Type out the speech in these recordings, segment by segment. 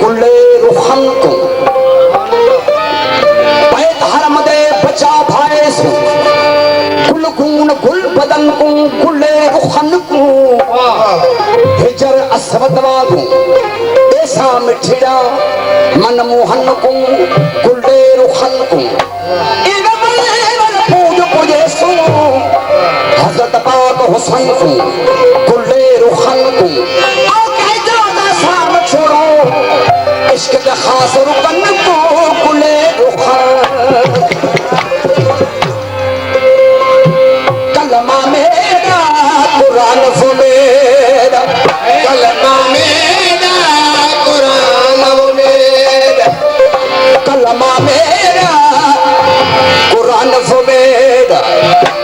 गुले रुखन को धर्म दे बचा भाई से गुल गुन गुल बदन को गुले रुखन को हिजर असवद वागू ऐसा मिठड़ा मन मोहन को गुले रुखन को पूज पूजे सो हजरत पाक हुसैन को गुले रुखन को छोड़ो इश्क के खास रुकन को गुले रुखन कलमा मेरा कुरान वो मेरा कलमा मेरा कुरान वो मेरा कलमा मेरा कुरान वो मेरा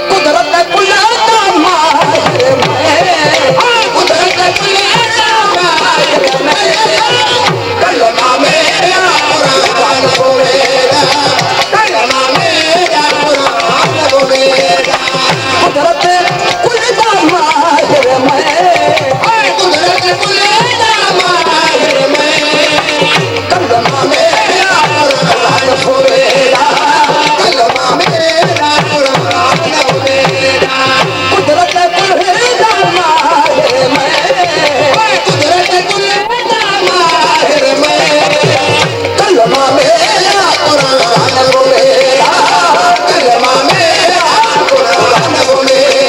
कुदरत कुलाता माहिर मैं कुदरत कुलाता माहिर मैं कलमा मेरा कुरान वो मेरा कलमा मेरा कुरान वो मेरा कुदरत कुलाता माहिर मैं कुदरत कुलाता माहिर मैं कलमा मेरा कुरान वो मेरा कलमा मेरा कुरान वो मेरा कुदरत कुलाता माहिर मैं कुदरत कुलाता माहिर मैं कलमा मेरा कुरान वो मेरा कलमा मेरा कुरान वो मेरा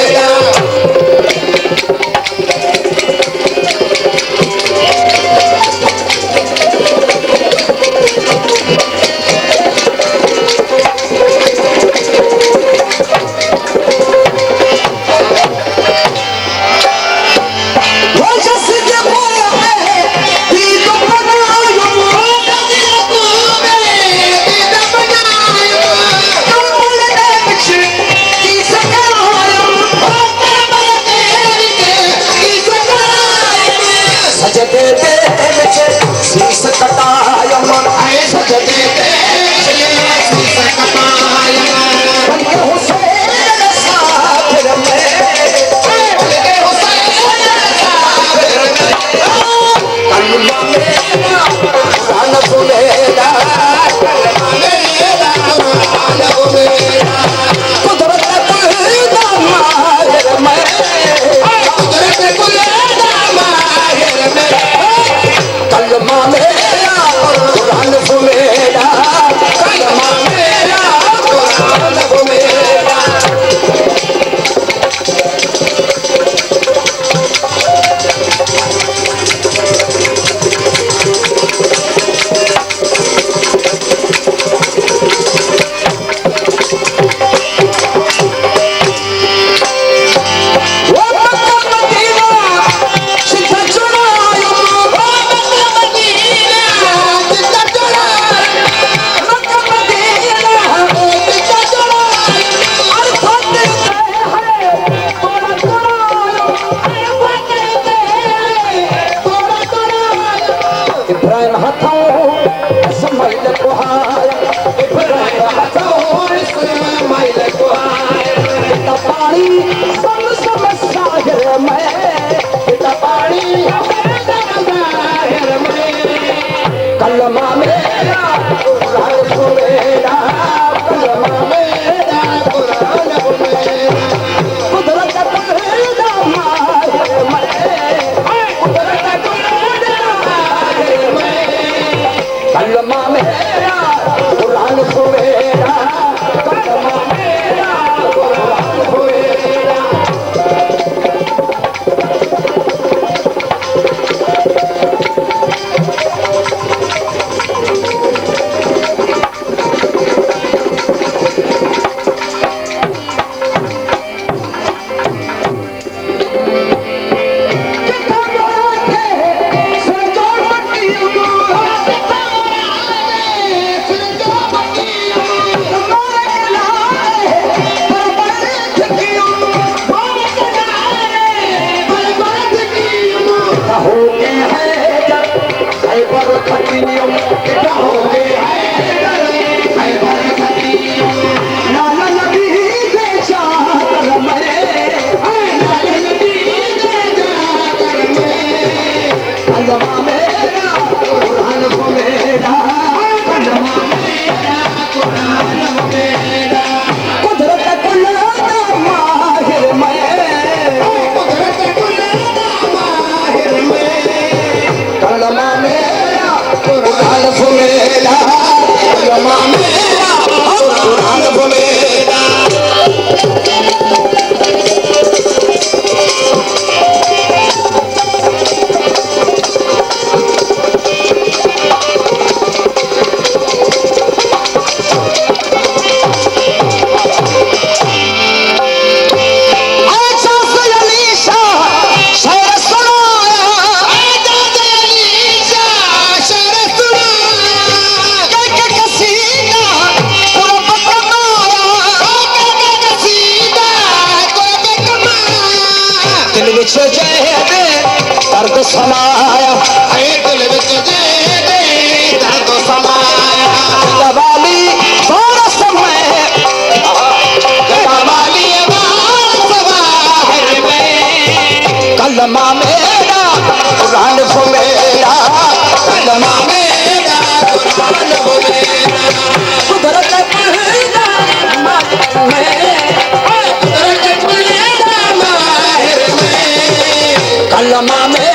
कलमा मेरा कुरान वो मेरा कलमा मेरा कुरान वो मेरा कुदरत कुलाता माहिर मैं कुदरत कुलाता माहिर मैं कलमा मेरा कुरान वो मेरा कलमा मेरा कुरान वो मेरा कुरान वो मेरा कलमा मेरा कुरान वो मेरा दर्द समाया दिल विच दर्द समाया दवाली बरस में दवाली बाहर में कलमा मेरा कुरान वो मेरा कलमा मेरा कुरान वो मेरा कुदरत पैदा माहिर में कुदरत पैदा माहिर में कलमा में